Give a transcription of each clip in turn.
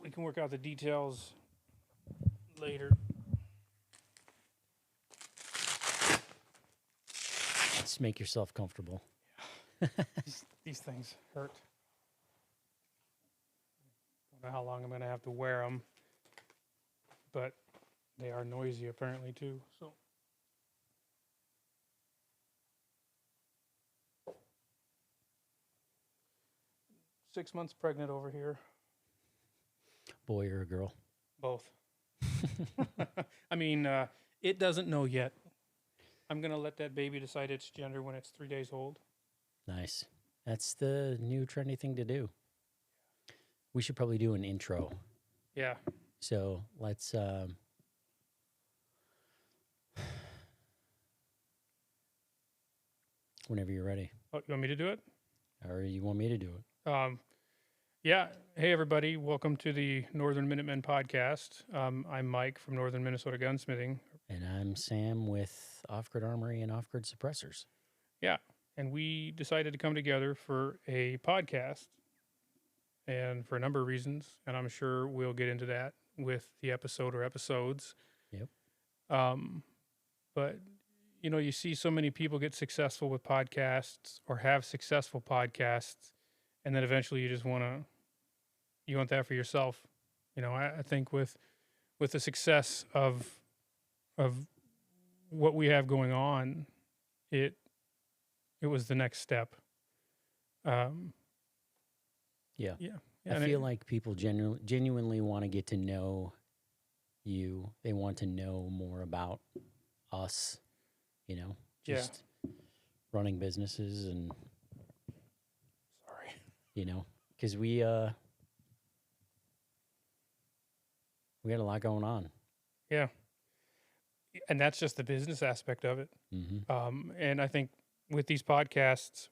we can work out the details later. Just make yourself comfortable. These things hurt. Don't know how long I'm going to have to wear them, but they are noisy apparently too. So 6 months pregnant over here. Boy or a girl? Both. I mean, it doesn't know yet. I'm going to let that baby decide its gender when it's 3 days old. Nice. That's the new trendy thing to do. We should probably do an intro. Yeah. So let's... whenever you're ready. Oh, you want me to do it? Or you want me to do it? Yeah. Hey, everybody. Welcome to the Northern Minutemen podcast. I'm Mike from Northern Minnesota Gunsmithing. And I'm Sam with Off-Grid Armory and Off-Grid Suppressors. Yeah. And we decided to come together for a podcast, and for a number of reasons. And I'm sure we'll get into that with the episode or episodes. Yep. But, you know, you see so many people get successful with podcasts or have successful podcasts, and then eventually you just want that for yourself. You know, I think with the success of what we have going on, it was the next step. Yeah. Yeah. I feel like people genuinely want to get to know you. They want to know more about us, you know, just running businesses and, you know, because we got a lot going on. Yeah. And that's just the business aspect of it. Mm-hmm. And I think with these podcasts,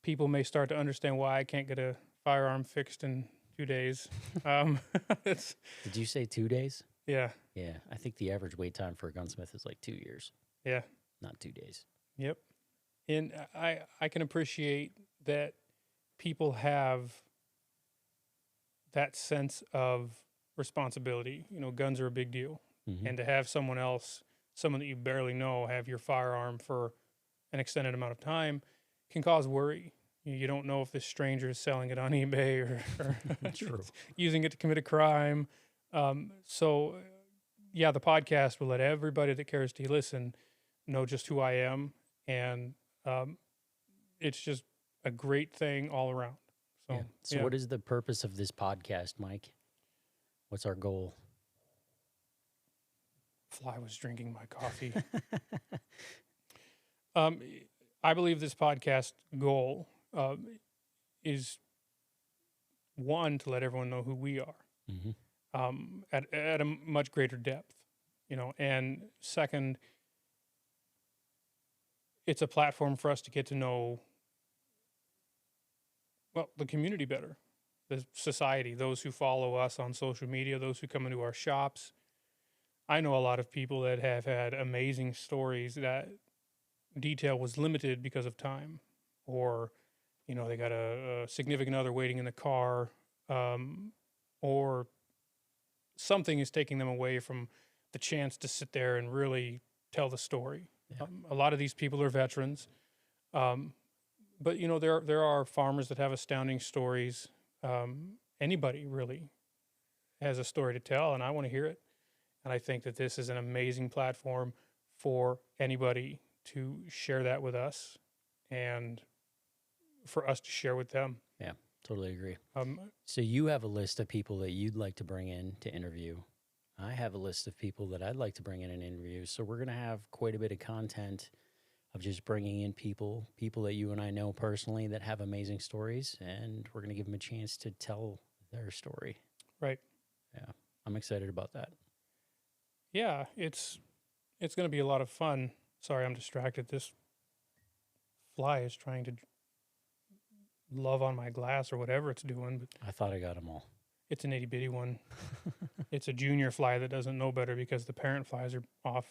people may start to understand why I can't get a firearm fixed in 2 days. Did you say 2 days? Yeah. Yeah. I think the average wait time for a gunsmith is like 2 years. Yeah. Not 2 days. Yep. And I can appreciate that people have that sense of responsibility. You know, guns are a big deal. Mm-hmm. And to have someone that you barely know, have your firearm for an extended amount of time can cause worry. You don't know if this stranger is selling it on eBay or using it to commit a crime. So, the podcast will let everybody that cares to listen know just who I am. And it's just a great thing all around. So what is the purpose of this podcast, Mike? What's our goal? Fly was drinking my coffee. I believe this podcast goal is, one, to let everyone know who we are, mm-hmm. At a much greater depth, you know, and second, it's a platform for us to get to know, the community better, the society, those who follow us on social media, those who come into our shops. I know a lot of people that have had amazing stories that detail was limited because of time, or, you know, they got a significant other waiting in the car, or something is taking them away from the chance to sit there and really tell the story. Yeah. A lot of these people are veterans, but, you know, there are farmers that have astounding stories. Anybody really has a story to tell, and I want to hear it. And I think that this is an amazing platform for anybody to share that with us and for us to share with them. Yeah, totally agree. So you have a list of people that you'd like to bring in to interview. I have a list of people that I'd like to bring in an interview. So we're going to have quite a bit of content of just bringing in people that you and I know personally that have amazing stories, and we're going to give them a chance to tell their story. Right. Yeah, I'm excited about that. Yeah, it's going to be a lot of fun. Sorry, I'm distracted. This fly is trying to love on my glass or whatever it's doing. But I thought I got them all. It's an itty-bitty one. It's a junior fly that doesn't know better because the parent flies are off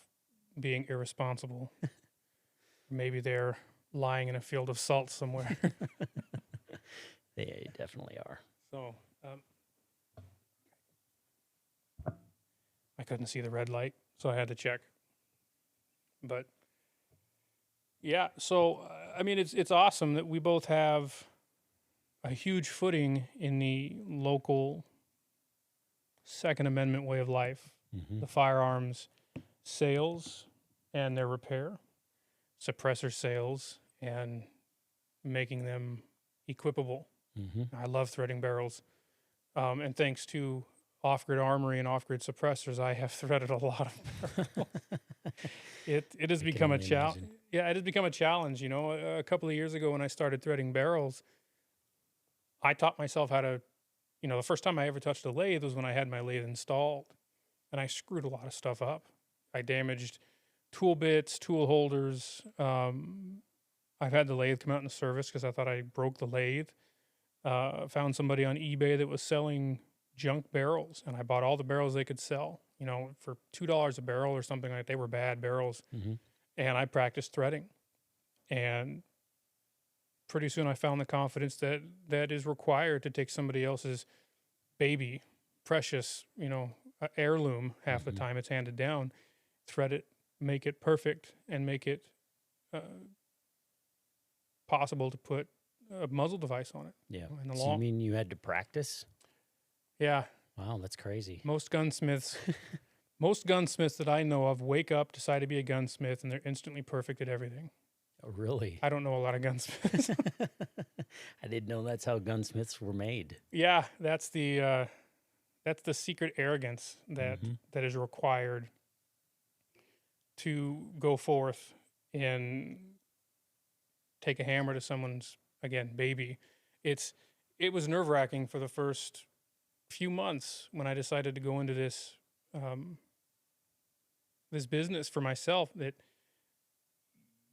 being irresponsible. Maybe they're lying in a field of salt somewhere. They definitely are. So I couldn't see the red light, so I had to check. But yeah, so I mean, it's awesome that we both have a huge footing in the local Second Amendment way of life, the firearms sales and their repair, suppressor sales, and making them equipable. I love threading barrels. And thanks to off-grid armory and off-grid suppressors, I have threaded a lot of barrels. It has become a challenge. Yeah, it has become a challenge. You know, a couple of years ago when I started threading barrels, I taught myself how to, you know, the first time I ever touched a lathe was when I had my lathe installed, and I screwed a lot of stuff up. I damaged tool bits, tool holders. I've had the lathe come out in service because I thought I broke the lathe. Found somebody on eBay that was selling junk barrels, and I bought all the barrels they could sell, you know, for $2 a barrel or something like that. They were bad barrels. And I practiced threading. And pretty soon I found the confidence that is required to take somebody else's baby, precious, you know, heirloom, half the time it's handed down, thread it, make it perfect, and make it possible to put a muzzle device on it. Yeah. So you mean you had to practice? Yeah. Wow, that's crazy. Most gunsmiths that I know of wake up, decide to be a gunsmith, and they're instantly perfect at everything. Oh, really? I don't know a lot of gunsmiths. I didn't know that's how gunsmiths were made. Yeah, that's the secret arrogance that is required to go forth and take a hammer to someone's, again, baby. It was nerve-wracking for the first few months when I decided to go into this this business for myself, that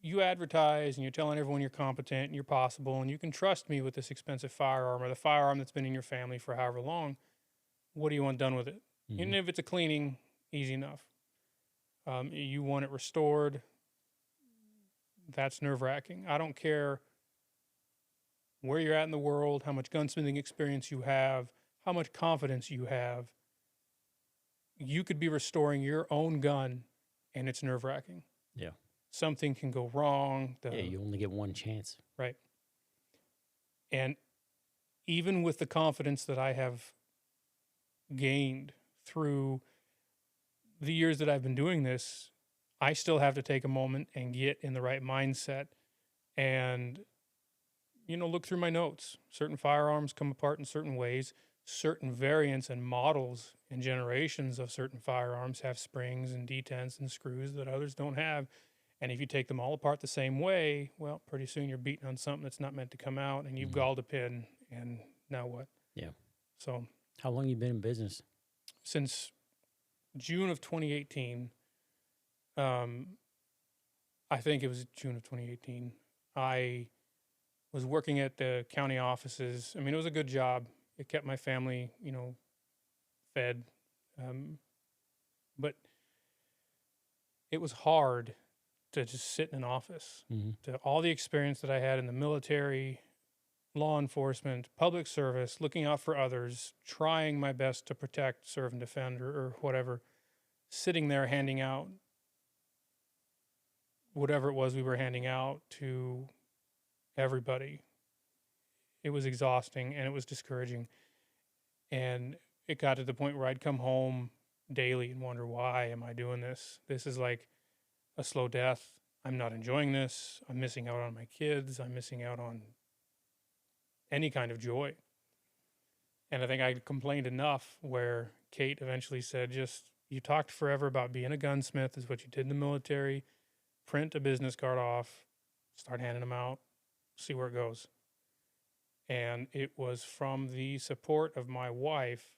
you advertise and you're telling everyone you're competent and you're possible and you can trust me with this expensive firearm or the firearm that's been in your family for however long. What do you want done with it? Even if it's a cleaning, easy enough. You want it restored, that's nerve-wracking. I don't care where you're at in the world, how much gunsmithing experience you have, how much confidence you have. You could be restoring your own gun, and it's nerve-wracking. Yeah. Something can go wrong. You only get one chance. Right. And even with the confidence that I have gained through the years that I've been doing this, I still have to take a moment and get in the right mindset and, you know, look through my notes. Certain firearms come apart in certain ways. Certain variants and models and generations of certain firearms have springs and detents and screws that others don't have. And if you take them all apart the same way, well, pretty soon you're beating on something that's not meant to come out, and you've galled a pin, and now what? Yeah. So how long you been in business? Since June of 2018. I think it was June of 2018. I was working at the county offices. I mean, it was a good job. It kept my family, you know, fed. But it was hard to just sit in an office. To all the experience that I had in the military, law enforcement, public service, looking out for others, trying my best to protect, serve, and defend, or whatever, sitting there handing out whatever it was we were handing out to everybody. It was exhausting and it was discouraging. And it got to the point where I'd come home daily and wonder, why am I doing this? This is like a slow death. I'm not enjoying this. I'm missing out on my kids. I'm missing out on any kind of joy. And I think I complained enough where Kate eventually said, you talked forever about being a gunsmith is what you did in the military. Print a business card off, start handing them out, see where it goes. And it was from the support of my wife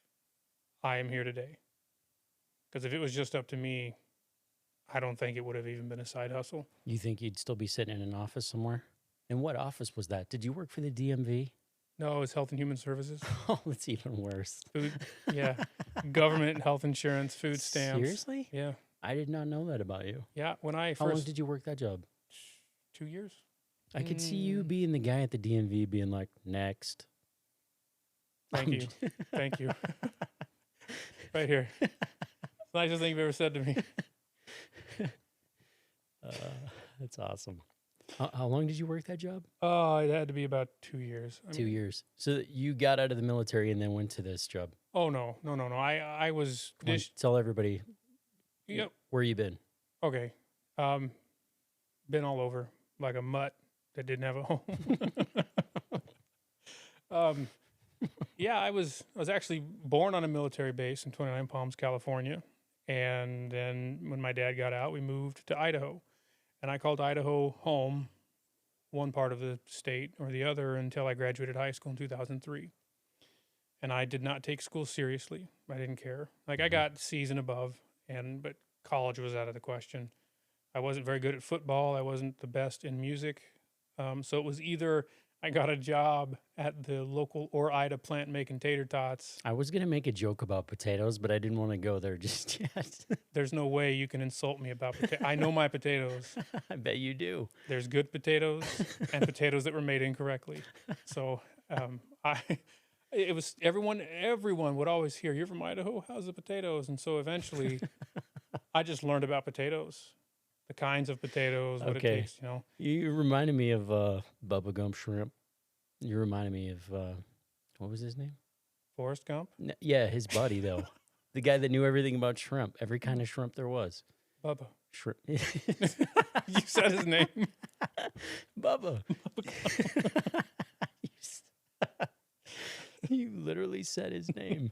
I am here today. Because if it was just up to me, I don't think it would have even been a side hustle. You think you'd still be sitting in an office somewhere? And what office was that? Did you work for the DMV? No, it was Health and Human Services. Oh, that's even worse. Food, yeah. Government, health insurance, food stamps. Seriously? Yeah. I did not know that about you. Yeah, when I How long did you work that job? 2 years. I could see you being the guy at the DMV being like, next. Thank you. Thank you. Right here. It's the nicest thing you've ever said to me. That's awesome. How long did you work that job? Oh, it had to be about 2 years. 2 years. So you got out of the military and then went to this job. Oh, no. I was... Tell everybody Yep. where you been. Okay. Been all over like a mutt that didn't have a home. Yeah, I was actually born on a military base in 29 Palms, California. And then when my dad got out, we moved to Idaho. And I called Idaho home, one part of the state or the other, until I graduated high school in 2003. And I did not take school seriously. I didn't care. Like, I got C's and above, but college was out of the question. I wasn't very good at football. I wasn't the best in music. So it was either I got a job at the local Ore-Ida plant making tater tots. I was going to make a joke about potatoes, but I didn't want to go there just yet. There's no way you can insult me about potatoes. I know my potatoes. I bet you do. There's good potatoes and potatoes that were made incorrectly. So it was everyone would always hear, "You're from Idaho? How's the potatoes?" And so eventually I just learned about potatoes. The kinds of potatoes, what it takes, You reminded me of Bubba Gump Shrimp. You reminded me of, what was his name? Forrest Gump? Yeah, his buddy, though. The guy that knew everything about shrimp, every kind of shrimp there was. Bubba. Shrimp. You said his name. Bubba. You literally said his name.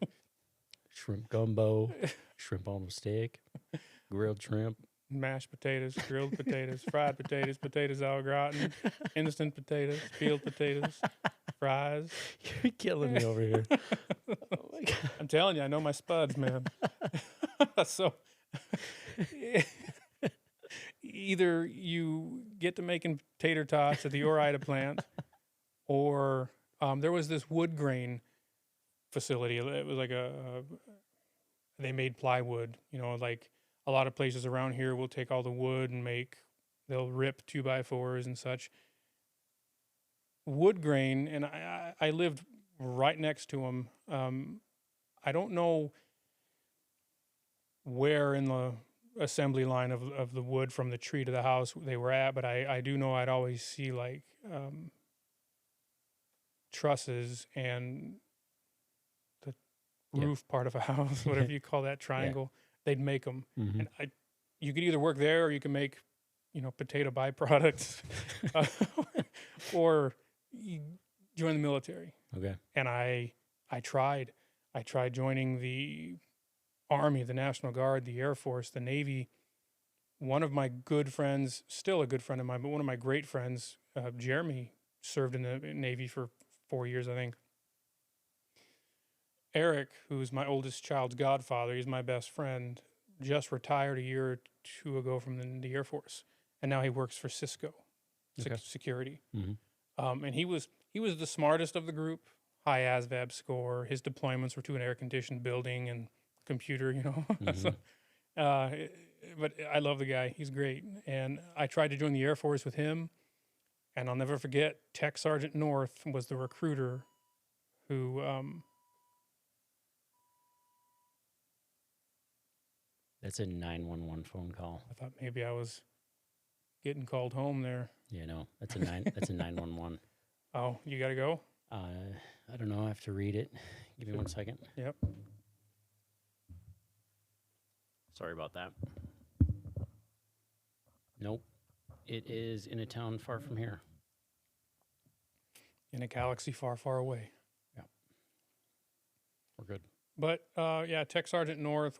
Shrimp gumbo, shrimp on a stick, grilled shrimp. Mashed potatoes, grilled potatoes, fried potatoes, potatoes au gratin, instant potatoes, peeled potatoes, fries. You're killing me over here. Oh my God. I'm telling you, I know my spuds, man. So either you get to making tater tots at the Ore-Ida plant, or there was this wood grain facility. It was like they made plywood, like a lot of places around here will take all the wood and they'll rip 2x4s and such. Wood grain, and I lived right next to them. I don't know where in the assembly line of the wood from the tree to the house they were at, but I do know I'd always see like trusses and the roof part of a house, whatever you call that triangle. Yeah. They'd make them, and you could either work there or you can make, potato byproducts, or you join the military. Okay. And I tried joining the Army, the National Guard, the Air Force, the Navy. One of my good friends, still a good friend of mine, but one of my great friends, Jeremy, served in the Navy for 4 years, I think. Eric, who's my oldest child's godfather, he's my best friend, just retired a year or two ago from the Air Force, and now he works for Cisco Security. And he was the smartest of the group, high ASVAB score. His deployments were to an air-conditioned building and computer, So, but I love the guy. He's great. And I tried to join the Air Force with him, and I'll never forget, Tech Sergeant North was the recruiter who... That's a 911 phone call. I thought maybe I was getting called home there. Yeah, no, that's a 911. Oh, you got to go? I don't know. I have to read it. Give me 1 second. Yep. Sorry about that. Nope. It is in a town far from here. In a galaxy far, far away. Yeah. We're good. But, yeah, Tech Sergeant North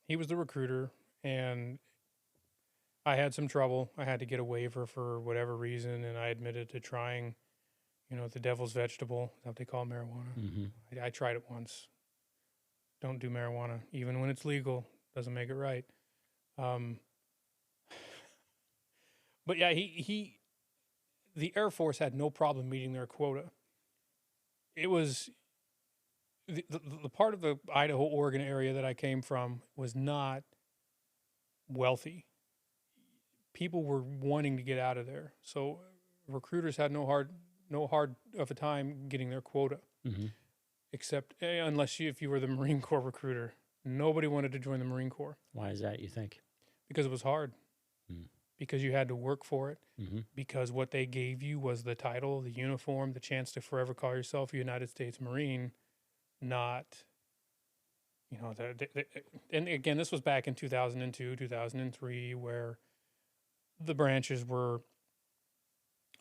he was the recruiter, and I had some trouble. I had to get a waiver for whatever reason, and I admitted to trying, the devil's vegetable. That's what they call marijuana. I tried it once. Don't do marijuana, even when it's legal. Doesn't make it right. But yeah, the Air Force had no problem meeting their quota. It was the part of the Idaho, Oregon area that I came from was not wealthy. People were wanting to get out of there. So recruiters had no hard no hard of a time getting their quota, except unless if you were the Marine Corps recruiter. Nobody wanted to join the Marine Corps. Why is that, you think? Because it was hard. Because you had to work for it. Because what they gave you was the title, the uniform, the chance to forever call yourself a United States Marine, not, you know, and again, this was back in 2002, 2003, where the branches were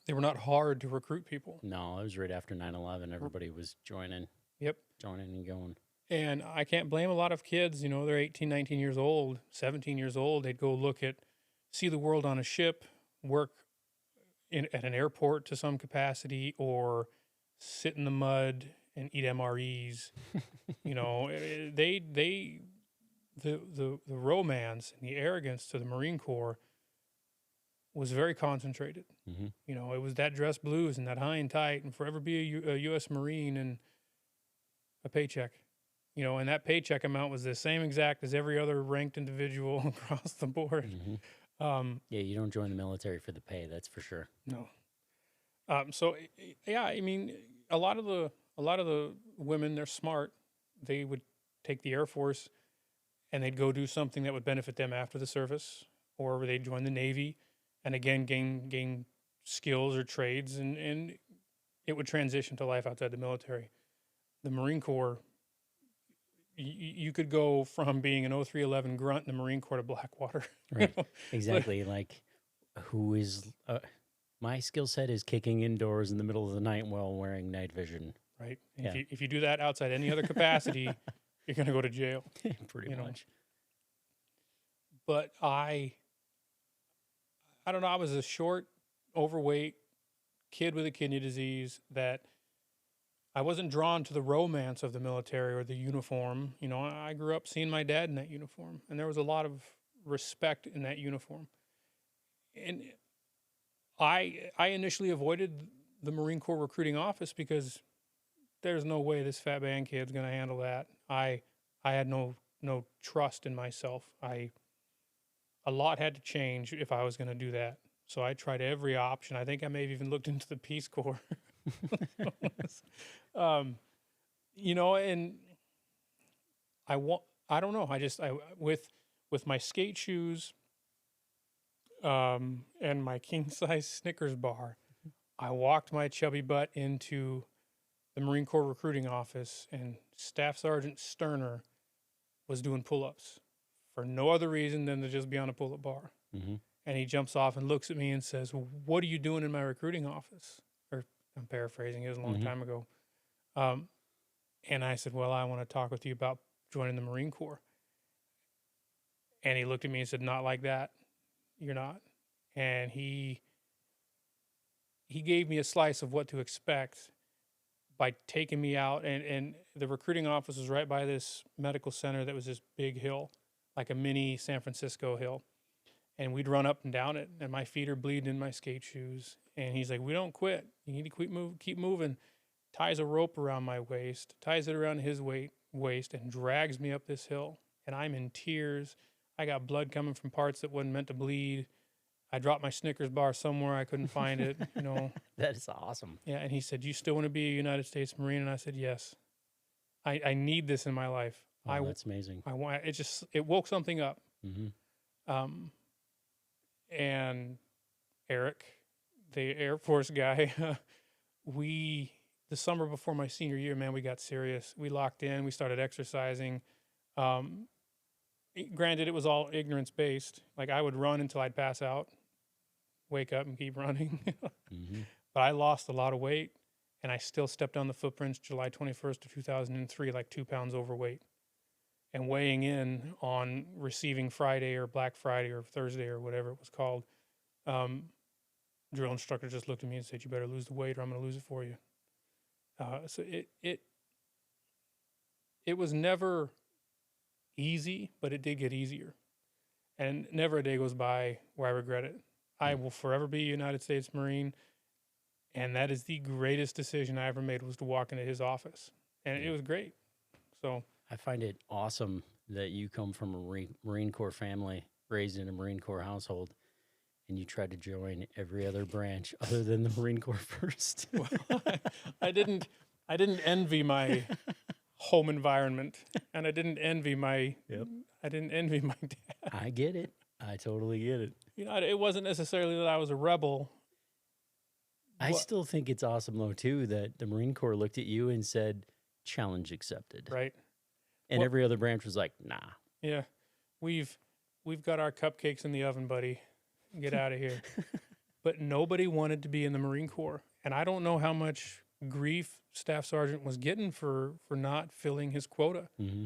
not hard to recruit people. No, it was right after 9/11. Everybody was joining. Yep. Joining and going. And I can't blame a lot of kids, you know, they're 18, 19 years old, 17 years old. They'd go see the world on a ship, work at an airport to some capacity, or sit in the mud and eat MREs. You know, the romance and the arrogance to the Marine Corps was very concentrated. You know, it was that dress blues and that high and tight and forever be a U.S. Marine and a paycheck. You know, and that paycheck amount was the same exact as every other ranked individual across the board. Yeah, you don't join the military for the pay, that's for sure. No. So yeah, I mean, a lot of the women, they're smart. They would take the Air Force and they'd go do something that would benefit them after the service, or they'd join the Navy and again gain skills or trades, and it would transition to life outside the military. The Marine Corps, you could go from being an 0311 grunt in the Marine Corps to Blackwater. Right. Exactly. Like, who is my skill set is kicking indoors in the middle of the night while wearing night vision. Right. Yeah. If you do that outside any other capacity, you're going to go to jail. Pretty much. But I don't know. I was a short, overweight kid with a kidney disease that I wasn't drawn to the romance of the military or the uniform. You know, I grew up seeing my dad in that uniform, and there was a lot of respect in that uniform. And I initially avoided the Marine Corps recruiting office because there's no way this fat band kid's going to handle that. I had no trust in myself. A lot had to change if I was going to do that. So I tried every option. I think I may have even looked into the Peace Corps. You know, and I don't know. With my skate shoes, and my king size Snickers bar, I walked my chubby butt into the Marine Corps recruiting office, and Staff Sergeant Sterner was doing pull-ups for no other reason than to just be on a pull-up bar. And he jumps off and looks at me and says, "What are you doing in my recruiting office?" Or I'm paraphrasing, it was a long time ago. And I said, "Well, I want to talk with you about joining the Marine Corps." And he looked at me and said, "Not like that. You're not." And he gave me a slice of what to expect by taking me out. And the recruiting office was right by this medical center that was this big hill, like a mini San Francisco hill. And we'd run up and down it, and my feet are bleeding in my skate shoes. And he's like, "We don't quit. You need to keep moving." Ties a rope around my waist, ties it around his waist, and drags me up this hill. And I'm in tears. I got blood coming from parts that wasn't meant to bleed. I dropped my Snickers bar somewhere. I couldn't find it, you know. That is awesome. Yeah, and he said, "You still want to be a United States Marine?" And I said, "Yes. I need this in my life." Oh, that's amazing. It woke something up. And Eric, the Air Force guy, the summer before my senior year, man, we got serious. We locked in. We started exercising. Granted, it was all ignorance based. Like, I would run until I'd pass out, wake up and keep running. But I lost a lot of weight, and I still stepped on the footprints July 21st of 2003, like 2 pounds overweight. And weighing in on receiving Friday or Black Friday or Thursday or whatever it was called, drill instructor just looked at me and said, "You better lose the weight or I'm going to lose it for you." So it was never easy, but it did get easier. And never a day goes by where I regret it. I will forever be a United States Marine, and that is the greatest decision I ever made, was to walk into his office. And it was great. So I find it awesome that you come from a Marine Corps family, raised in a Marine Corps household, and you tried to join every other branch other than the Marine Corps first. Well, I didn't envy my home environment, and I didn't envy my dad. I get it. I totally get it. It wasn't necessarily that I was a rebel. I still think it's awesome though too that the Marine Corps looked at you and said, "Challenge accepted." Right. And every other branch was like, "Nah." Yeah. We've got our cupcakes in the oven, buddy. Get out of here. But nobody wanted to be in the Marine Corps. And I don't know how much grief Staff Sergeant was getting for not filling his quota. Mm-hmm.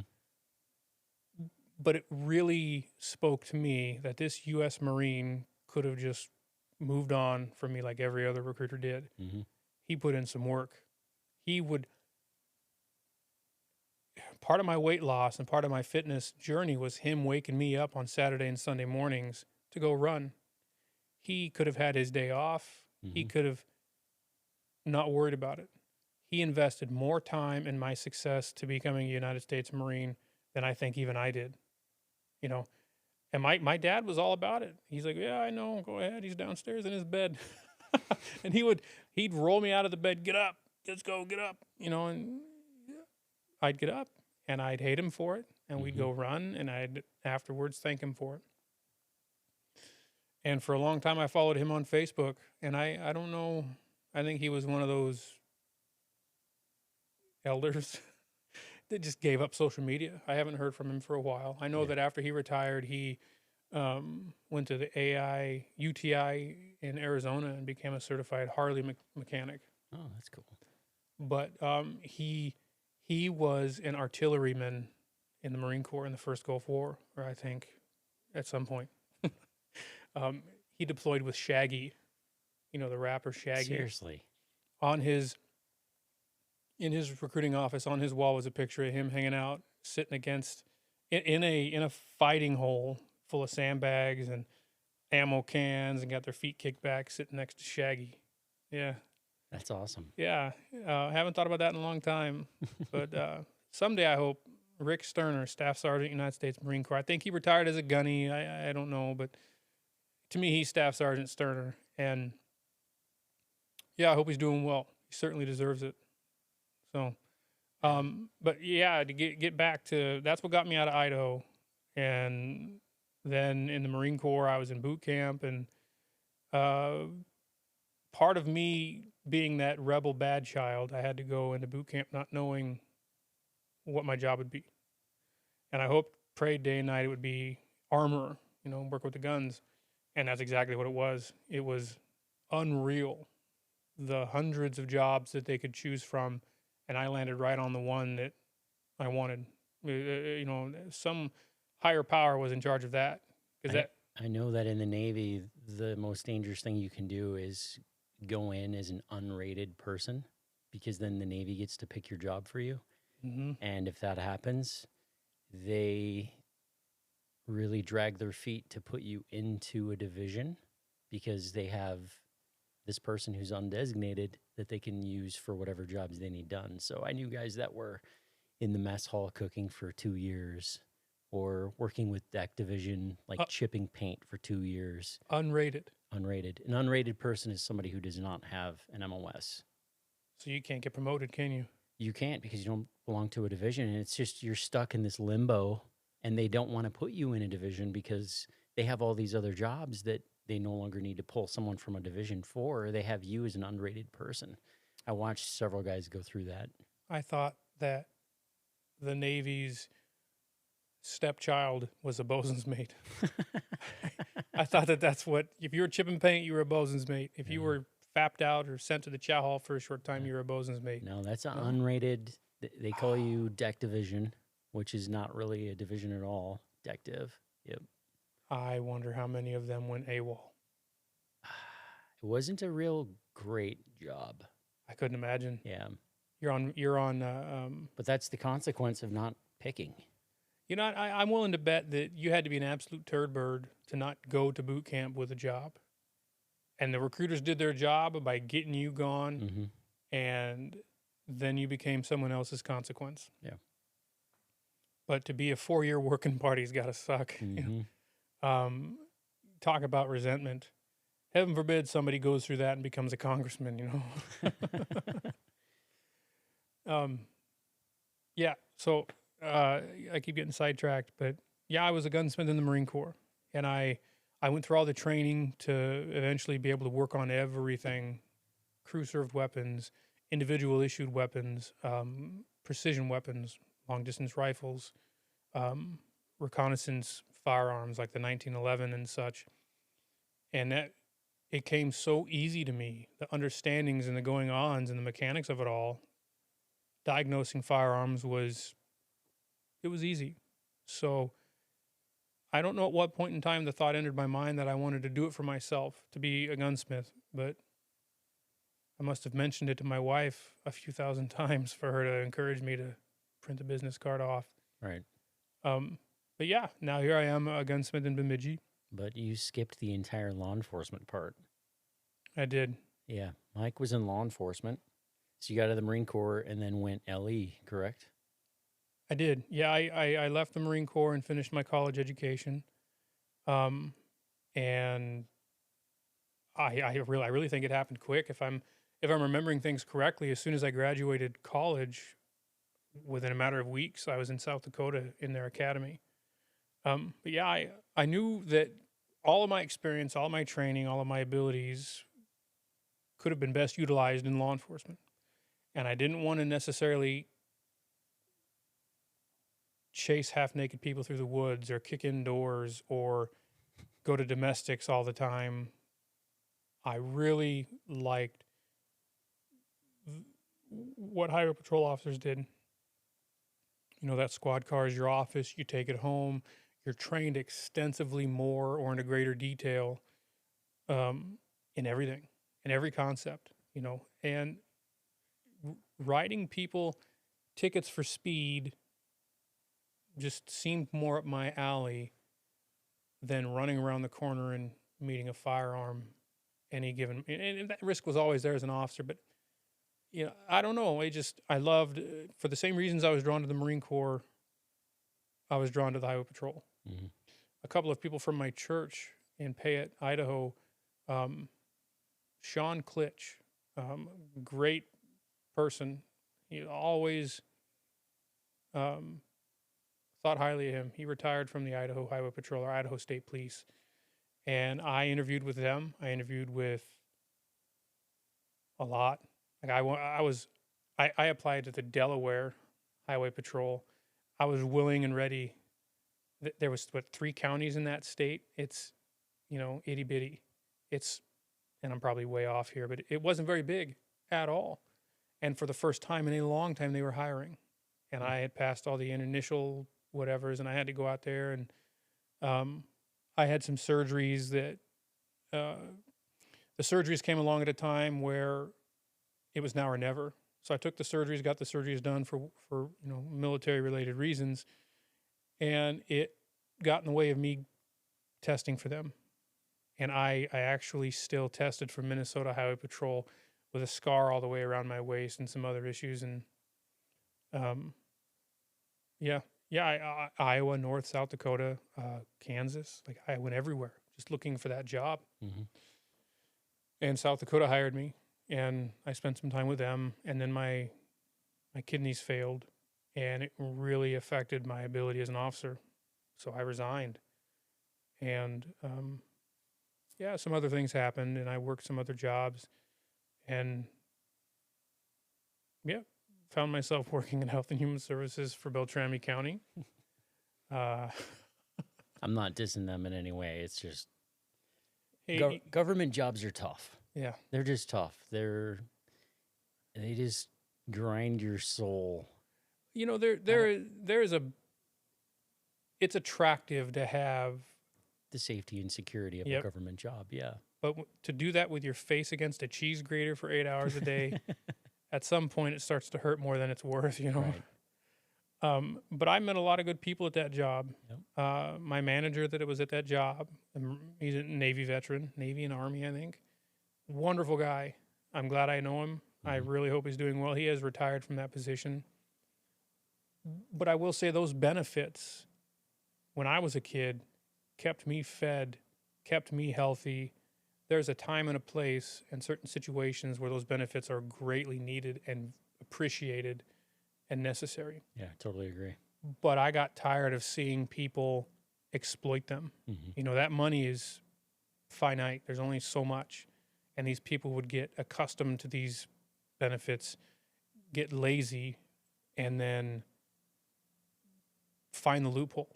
But it really spoke to me that this U.S. Marine could have just moved on from me like every other recruiter did. Mm-hmm. He put in some work. Part of my weight loss and part of my fitness journey was him waking me up on Saturday and Sunday mornings to go run. He could have had his day off. Mm-hmm. He could have not worried about it. He invested more time in my success to becoming a United States Marine than I think even I did. And my dad was all about it. He's like, yeah, I know. Go ahead. He's downstairs in his bed. And he'd roll me out of the bed. Get up. Let's go. Get up. And I'd get up and I'd hate him for it. And we'd go run and I'd afterwards thank him for it. And for a long time, I followed him on Facebook. And I don't know. I think he was one of those elders that just gave up social media. I haven't heard from him for a while. I know that after he retired, he went to the UTI in Arizona and became a certified Harley mechanic. Oh, that's cool. But he was an artilleryman in the Marine Corps in the first Gulf War, or I think at some point. He deployed with Shaggy, the rapper Shaggy. Seriously. In his recruiting office, on his wall was a picture of him hanging out, sitting against in a fighting hole full of sandbags and ammo cans, and got their feet kicked back, sitting next to Shaggy. Yeah, that's awesome. Yeah, I haven't thought about that in a long time, but someday I hope Rick Sterner, Staff Sergeant, United States Marine Corps. I think he retired as a gunny. I don't know, but to me, he's Staff Sergeant Sterner, and yeah, I hope he's doing well. He certainly deserves it. So, but yeah, to get back to, that's what got me out of Idaho. And then in the Marine Corps, I was in boot camp, and part of me being that rebel bad child, I had to go into boot camp not knowing what my job would be. And I hoped, prayed day and night it would be armorer, work with the guns. And that's exactly what it was. It was unreal, the hundreds of jobs that they could choose from. And I landed right on the one that I wanted. Some higher power was in charge of that. I know that in the Navy, the most dangerous thing you can do is go in as an unrated person, because then the Navy gets to pick your job for you. Mm-hmm. And if that happens, they really drag their feet to put you into a division, because they have this person who's undesignated that they can use for whatever jobs they need done. So I knew guys that were in the mess hall cooking for 2 years, or working with deck division, like chipping paint for 2 years. Unrated. Unrated. An unrated person is somebody who does not have an MOS. So you can't get promoted, can you? You can't, because you don't belong to a division, and it's just you're stuck in this limbo, and they don't want to put you in a division because they have all these other jobs that they no longer need to pull someone from a division for. Or they have you as an unrated person. I watched several guys go through that. I thought that the Navy's stepchild was a bosun's mate. I thought that's what, if you were chipping paint, you were a bosun's mate. If you were fapped out or sent to the chow hall for a short time, you were a bosun's mate. No, that's an unrated. They call you deck division, which is not really a division at all. Deck div. Yep. I wonder how many of them went AWOL. It wasn't a real great job. I couldn't imagine. Yeah. You're on. But that's the consequence of not picking. I'm willing to bet that you had to be an absolute turd bird to not go to boot camp with a job. And the recruiters did their job by getting you gone, mm-hmm. and then you became someone else's consequence. Yeah. But to be a 4-year working party's got to suck. Mm-hmm. Talk about resentment. heaven forbid somebody goes through that and becomes a congressman, Yeah, so I keep getting sidetracked, but yeah, I was a gunsmith in the Marine Corps, and I went through all the training to eventually be able to work on everything: crew-served weapons, individual issued weapons, precision weapons, long-distance rifles, reconnaissance firearms like the 1911 and such, and that it came so easy to me, the understandings and the going-ons and the mechanics of it all. Diagnosing firearms was easy. So I don't know at what point in time the thought entered my mind that I wanted to do it for myself, to be a gunsmith, but I must have mentioned it to my wife a few thousand times for her to encourage me to print the business card off. Right. But yeah, now here I am, a gunsmith in Bemidji. But you skipped the entire law enforcement part. I did. Yeah. Mike was in law enforcement. So you got out of the Marine Corps and then went LE, correct? I did. Yeah, I left the Marine Corps and finished my college education. And I really think it happened quick. If I'm remembering things correctly, as soon as I graduated college, within a matter of weeks, I was in South Dakota in their academy. But yeah, I knew that all of my experience, all of my training, all of my abilities could have been best utilized in law enforcement. And I didn't want to necessarily chase half-naked people through the woods or kick in doors or go to domestics all the time. I really liked what highway patrol officers did. That squad car is your office. You take it home. You're trained extensively more or in a greater detail in everything, in every concept, and writing people tickets for speed just seemed more up my alley than running around the corner and meeting a firearm any given. And that risk was always there as an officer, but I don't know. I loved, for the same reasons I was drawn to the Marine Corps, I was drawn to the Highway Patrol. Mm-hmm. A couple of people from my church in Payette, Idaho, Sean Klitsch, great person. He always thought highly of him. He retired from the Idaho Highway Patrol or Idaho State Police, and I interviewed with them. I interviewed with a lot. Like I applied to the Delaware Highway Patrol. I was willing and ready. There was 3 counties in that state. It's, itty bitty. And I'm probably way off here, but it wasn't very big at all. And for the first time in a long time, they were hiring. And I had passed all the initial whatevers, and I had to go out there. And I had some surgeries that the surgeries came along at a time where it was now or never. So I took the surgeries, got the surgeries done for military-related reasons, and it got in the way of me testing for them. And I actually still tested for Minnesota Highway Patrol with a scar all the way around my waist and some other issues. And Iowa, North, South Dakota, Kansas, like I went everywhere just looking for that job. Mm-hmm. And South Dakota hired me, and I spent some time with them. And then my kidneys failed, and it really affected my ability as an officer. So I resigned. And some other things happened, and I worked some other jobs, and found myself working in Health and Human Services for Beltrami County. I'm not dissing them in any way. It's just government jobs are tough. Yeah, they're just tough. They just grind your soul. It's attractive to have the safety and security of a government job. Yeah. But to do that with your face against a cheese grater for 8 hours a day, at some point it starts to hurt more than it's worth, Right. But I met a lot of good people at that job. Yep. My manager that was at that job, he's a Navy veteran, Navy and Army, I think. Wonderful guy. I'm glad I know him. Mm-hmm. I really hope he's doing well. He has retired from that position. But I will say those benefits, when I was a kid, kept me fed, kept me healthy. there's a time and a place and certain situations where those benefits are greatly needed and appreciated and necessary. Yeah, totally agree. But I got tired of seeing people exploit them. That money is finite. There's only so much. And these people would get accustomed to these benefits, get lazy, and then find the loophole.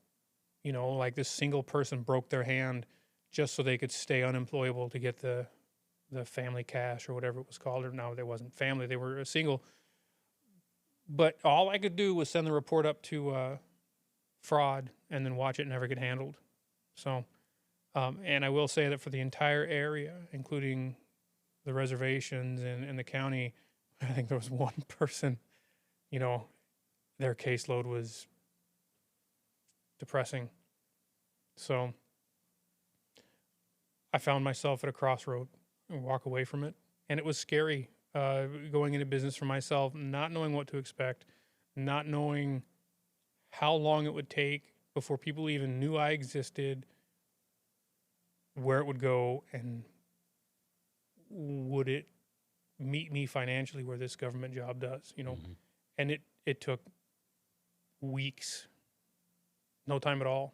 Like this single person broke their hand just so they could stay unemployable to get the family cash or whatever it was called. Or now they wasn't family, they were a single. But all I could do was send the report up to fraud and then watch it never get handled. So, and I will say that for the entire area, including the reservations and the county, I think there was one person, their caseload was depressing. So I found myself at a crossroad and walk away from it. And it was scary going into business for myself, not knowing what to expect, not knowing how long it would take before people even knew I existed, where it would go, and would it meet me financially where this government job does, And it took weeks, no time at all.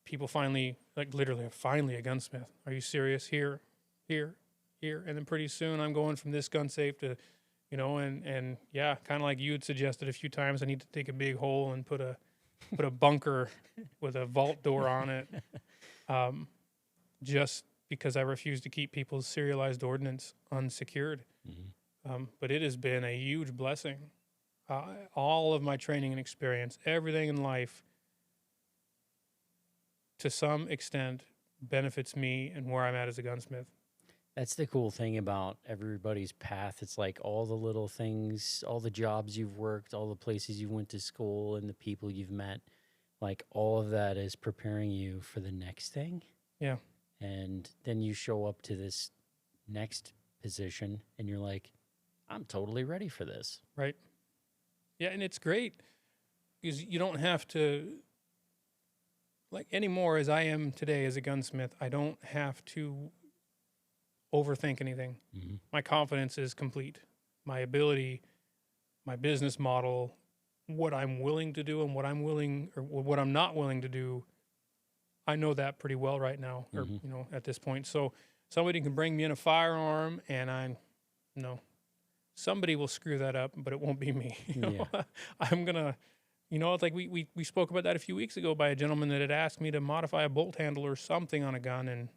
People finally, literally a gunsmith. Are you serious? Here. And then pretty soon I'm going from this gun safe to, and yeah, kind of like you had suggested a few times, I need to take a big hole and put a bunker with a vault door on it. Just because I refuse to keep people's serialized ordnance unsecured. But it has been a huge blessing. All of my training and experience, everything in life, to some extent, benefits me and where I'm at as a gunsmith. That's the cool thing about everybody's path. It's like all the little things, all the jobs you've worked, all the places you went to school, and the people you've met. Like all of that is preparing you for the next thing. Yeah. And then you show up to this next position and you're like, I'm totally ready for this. Right. Yeah, and it's great because you don't have to, anymore as I am today as a gunsmith, I don't have to overthink anything. My confidence is complete. My ability, my business model, what I'm willing to do and what I'm not willing to do, I know that pretty well right now, or, at this point. So somebody can bring me in a firearm and somebody will screw that up, but it won't be me. I'm going to, it's like we spoke about that a few weeks ago by a gentleman that had asked me to modify a bolt handle or something on a gun. And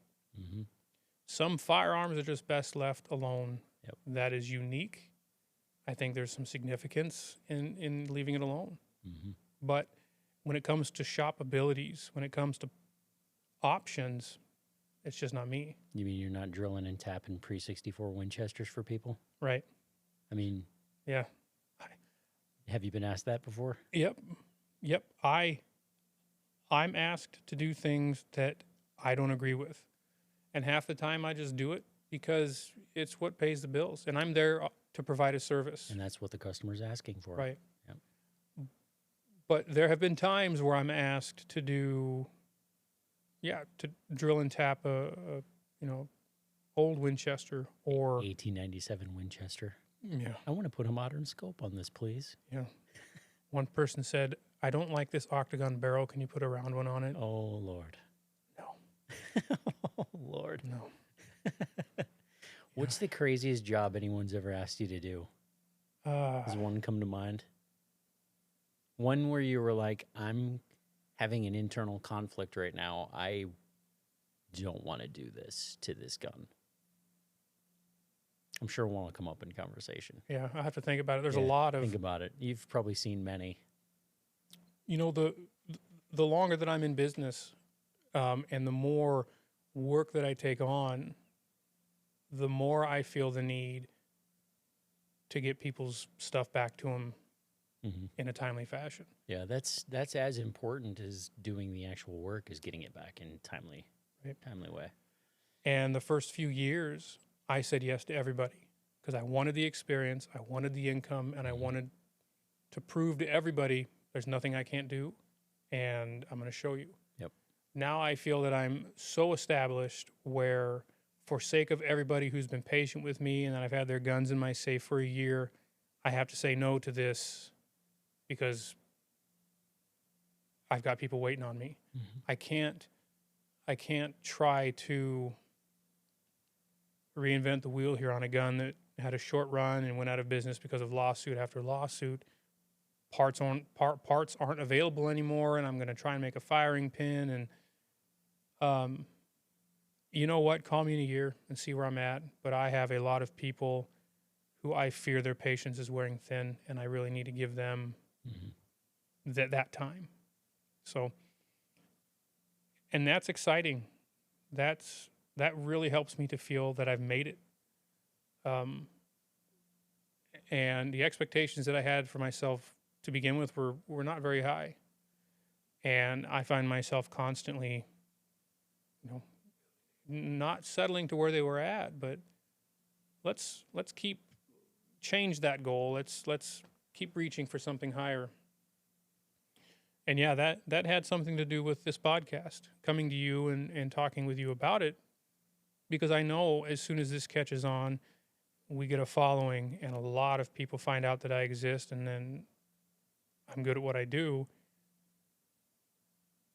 some firearms are just best left alone. Yep. That is unique. I think there's some significance in leaving it alone. But when it comes to shop abilities, when it comes to options, it's just not me. You mean you're not drilling and tapping pre-64 Winchesters for people? Right. I mean, yeah. Have you been asked that before? Yep. I'm asked to do things that I don't agree with. And half the time I just do it because it's what pays the bills. And I'm there to provide a service. And that's what the customer's asking for. Right. Yep. But there have been times where I'm asked to to drill and tap a old Winchester or 1897 Winchester. Yeah. I want to put a modern scope on this, please. Yeah. One person said, I don't like this octagon barrel. Can you put a round one on it? Oh, Lord. No. Oh, Lord. No. What's the craziest job anyone's ever asked you to do? Does one come to mind? One where you were like, I'm having an internal conflict right now. I don't want to do this to this gun. I'm sure one will come up in conversation. Yeah, I have to think about it. There's a lot of... Think about it. You've probably seen many. The longer that I'm in business and the more work that I take on, the more I feel the need to get people's stuff back to them in a timely fashion. Yeah, that's as important as doing the actual work as getting it back in timely way. And the first few years, I said yes to everybody because I wanted the experience, I wanted the income, and I wanted to prove to everybody there's nothing I can't do, and I'm going to show you. Yep. Now I feel that I'm so established where for sake of everybody who's been patient with me and that I've had their guns in my safe for a year, I have to say no to this because I've got people waiting on me. Mm-hmm. I can't try to reinvent the wheel here on a gun that had a short run and went out of business because of lawsuit after lawsuit. Parts aren't available anymore, and I'm going to try and make a firing pin. And you know what? Call me in a year and see where I'm at. But I have a lot of people who I fear their patience is wearing thin, and I really need to give them that time. So, and that's exciting. That really helps me to feel that I've made it. And the expectations that I had for myself to begin with were not very high. And I find myself constantly, not settling to where they were at, but let's change that goal. Let's keep reaching for something higher. And yeah, that had something to do with this podcast, coming to you and talking with you about it, because I know as soon as this catches on, we get a following and a lot of people find out that I exist, and then I'm good at what I do.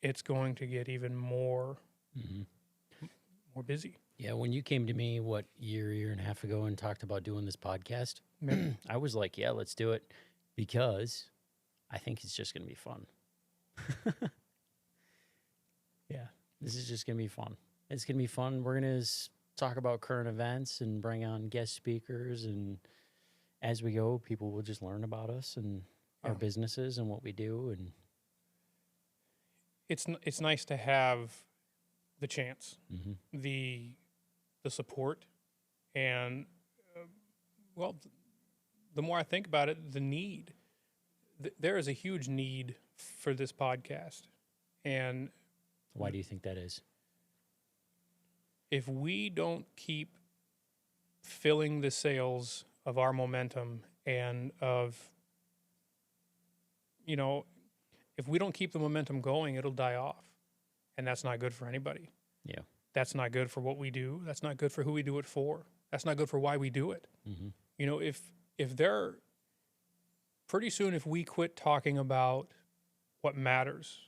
It's going to get even more busy. Yeah, when you came to me, year and a half ago and talked about doing this podcast, I was like, yeah, let's do it, because I think it's just going to be fun. Yeah, this is just going to be fun. It's going to be fun. We're going to talk about current events and bring on guest speakers, and as we go, people will just learn about us and our businesses and what we do. And it's nice to have the chance, the support, and the more I think about it, the need. There is a huge need for this podcast. And why do you think that is? If we don't keep filling the sails of our momentum and if we don't keep the momentum going, it'll die off. And that's not good for anybody. Yeah. That's not good for what we do. That's not good for who we do it for. That's not good for why we do it. If pretty soon, if we quit talking about what matters,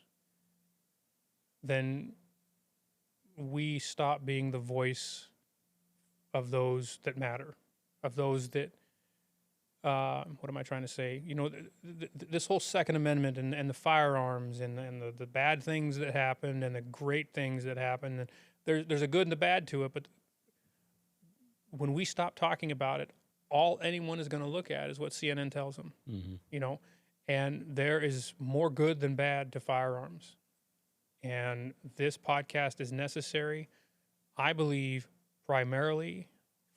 then we stop being the voice of those that matter, of those that, what am I trying to say? This whole Second Amendment and the firearms and the bad things that happened and the great things that happened, and there's a good and the bad to it, but when we stop talking about it, all anyone is going to look at is what CNN tells them, and there is more good than bad to firearms. And this podcast is necessary, I believe, primarily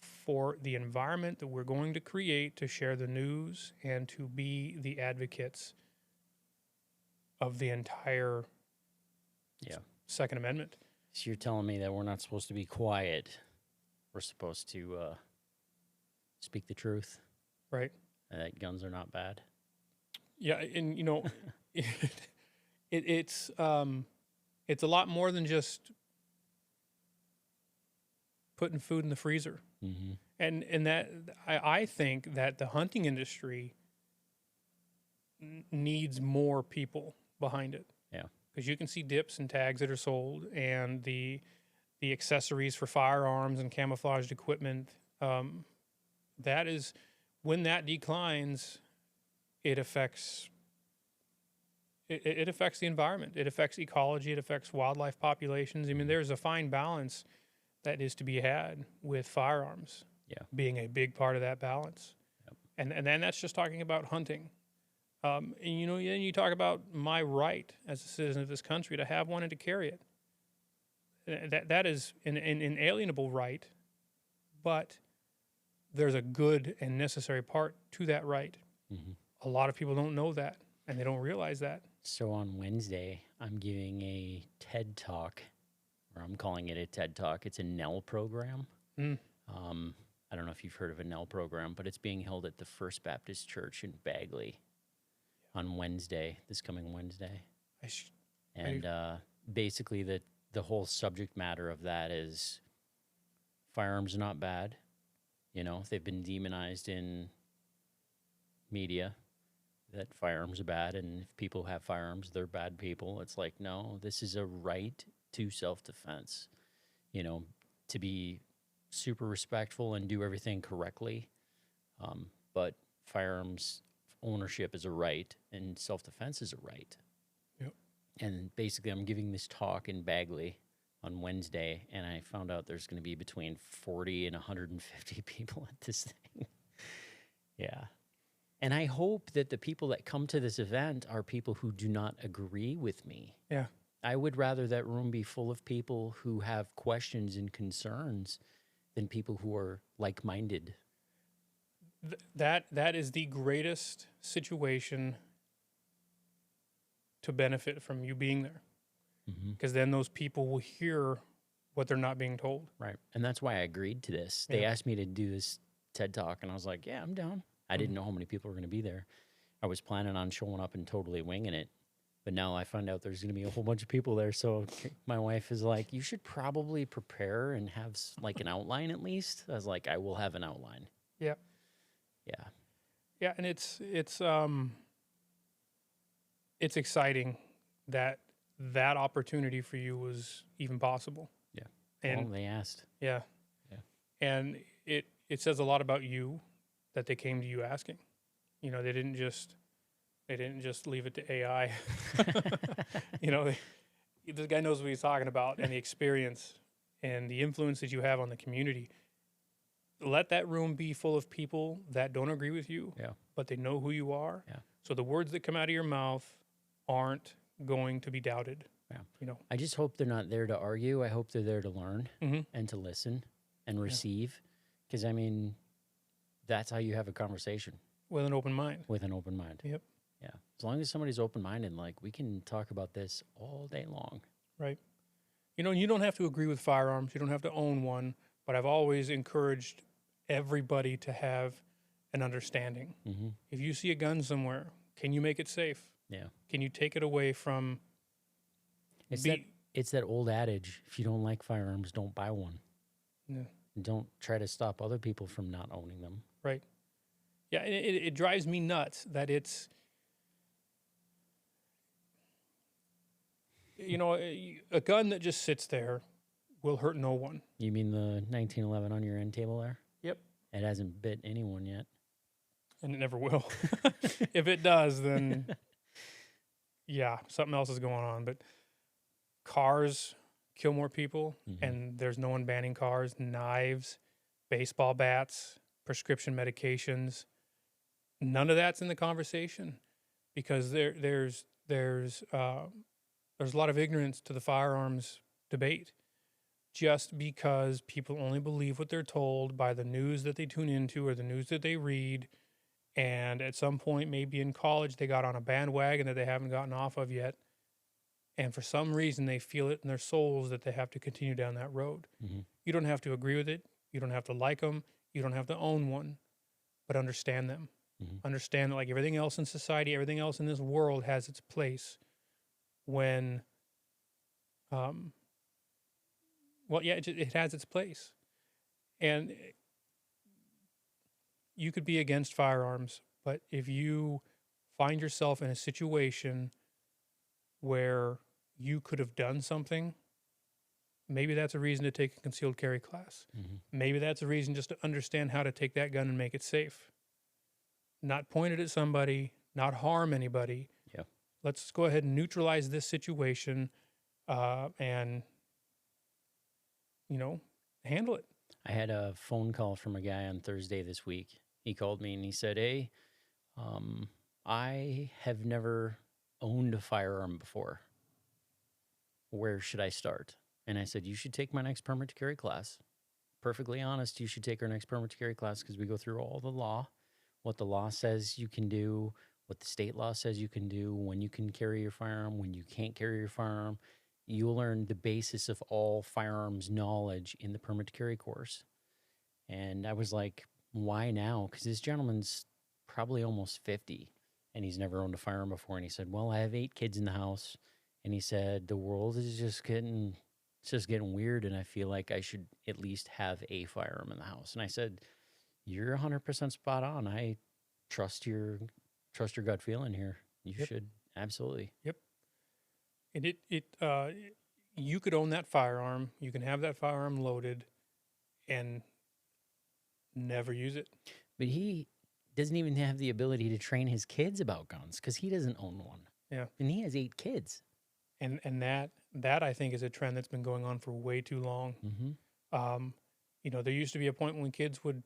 for the environment that we're going to create to share the news and to be the advocates of the entire Second Amendment. So you're telling me that we're not supposed to be quiet. We're supposed to speak the truth. Right. That guns are not bad. Yeah, and it's a lot more than just putting food in the freezer. And that I think that the hunting industry needs more people behind it. Yeah. Because you can see dips and tags that are sold, and the accessories for firearms and camouflaged equipment. That is, when that declines, it affects the environment. It affects ecology. It affects wildlife populations. I mean, there's a fine balance that is to be had with firearms being a big part of that balance. Yep. And then that's just talking about hunting. And then you talk about my right as a citizen of this country to have one and to carry it. That is an inalienable right, but there's a good and necessary part to that right. A lot of people don't know that, and they don't realize that. So on Wednesday, I'm giving a TED Talk, or I'm calling it a TED Talk. It's a NEL program. I don't know if you've heard of a NEL program, but it's being held at the First Baptist Church in Bagley on Wednesday, this coming Wednesday. Basically the whole subject matter of that is firearms are not bad. You know, they've been demonized in media that firearms are bad, and if people have firearms, they're bad people. It's like, no, this is a right to self-defense, you know, to be super respectful and do everything correctly. But firearms ownership is a right, and self-defense is a right. Yep. And basically, I'm giving this talk in Bagley on Wednesday, and I found out there's going to be between 40 and 150 people at this thing. Yeah. And I hope that the people that come to this event are people who do not agree with me. Yeah. I would rather that room be full of people who have questions and concerns than people who are like-minded. That is the greatest situation to benefit from you being there. Because then those people will hear what they're not being told. Right. And that's why I agreed to this. They asked me to do this TED Talk, and I was like, yeah, I'm down. I didn't know how many people were going to be there. I was planning on showing up and totally winging it. But now I find out there's going to be a whole bunch of people there. So my wife is like, you should probably prepare and have like an outline at least. I was like, I will have an outline. Yeah. Yeah. Yeah. And it's exciting that opportunity for you was even possible. Yeah. And well, they asked. Yeah. Yeah. And it says a lot about you that they came to you asking. You know, they didn't just leave it to AI. You know, this guy knows what he's talking about, and the experience and the influence that you have on the community. Let that room be full of people that don't agree with you, but they know who you are. Yeah. So the words that come out of your mouth aren't going to be doubted. Yeah. You know, I just hope they're not there to argue. I hope they're there to learn and to listen and receive. Because, I mean, that's how you have a conversation. With an open mind. With an open mind. Yep. Yeah. As long as somebody's open-minded, like, we can talk about this all day long. Right. You know, you don't have to agree with firearms. You don't have to own one. But I've always encouraged everybody to have an understanding. If you see a gun somewhere, can you make it safe? Yeah. Can you take it away from... It's that old adage, if you don't like firearms, don't buy one. Yeah. Don't try to stop other people from not owning them. Right. Yeah, it drives me nuts that it's... You know, a gun that just sits there will hurt no one. You mean the 1911 on your end table there? Yep. It hasn't bit anyone yet. And it never will. If it does, then yeah, something else is going on. But cars kill more people, and there's no one banning cars. Knives, baseball bats, prescription medications. None of that's in the conversation because there's a lot of ignorance to the firearms debate just because people only believe what they're told by the news that they tune into or the news that they read. And at some point, maybe in college, they got on a bandwagon that they haven't gotten off of yet. And for some reason, they feel it in their souls that they have to continue down that road. You don't have to agree with it. You don't have to like them. You don't have to own one, but understand them. Understand that like everything else in society, everything else in this world has its place when, it has its place. And you could be against firearms, but if you find yourself in a situation where you could have done something, maybe that's a reason to take a concealed carry class. Maybe that's a reason just to understand how to take that gun and make it safe. Not point it at somebody, not harm anybody. Yeah. Let's go ahead and neutralize this situation and, you know, handle it. I had a phone call from a guy on Thursday this week. He called me and he said, hey, I have never owned a firearm before. Where should I start? And I said, you should take my next permit to carry class. Perfectly honest, you should take our next permit to carry class because we go through all the law, what the law says you can do, what the state law says you can do, when you can carry your firearm, when you can't carry your firearm. You'll learn the basis of all firearms knowledge in the permit to carry course. And I was like, why now? Because this gentleman's probably almost 50 and he's never owned a firearm before. And he said, well, I have 8 kids in the house. And he said, the world is just getting it's just getting weird, and I feel like I should at least have a firearm in the house. And I said, you're 100% spot on. I trust your gut feeling here. You Yep. should absolutely. Yep. And you could own that firearm. You can have that firearm loaded and never use it. But he doesn't even have the ability to train his kids about guns because he doesn't own one. Yeah. And he has 8 kids. And that I think is a trend that's been going on for way too long. Mm-hmm. There used to be a point when kids would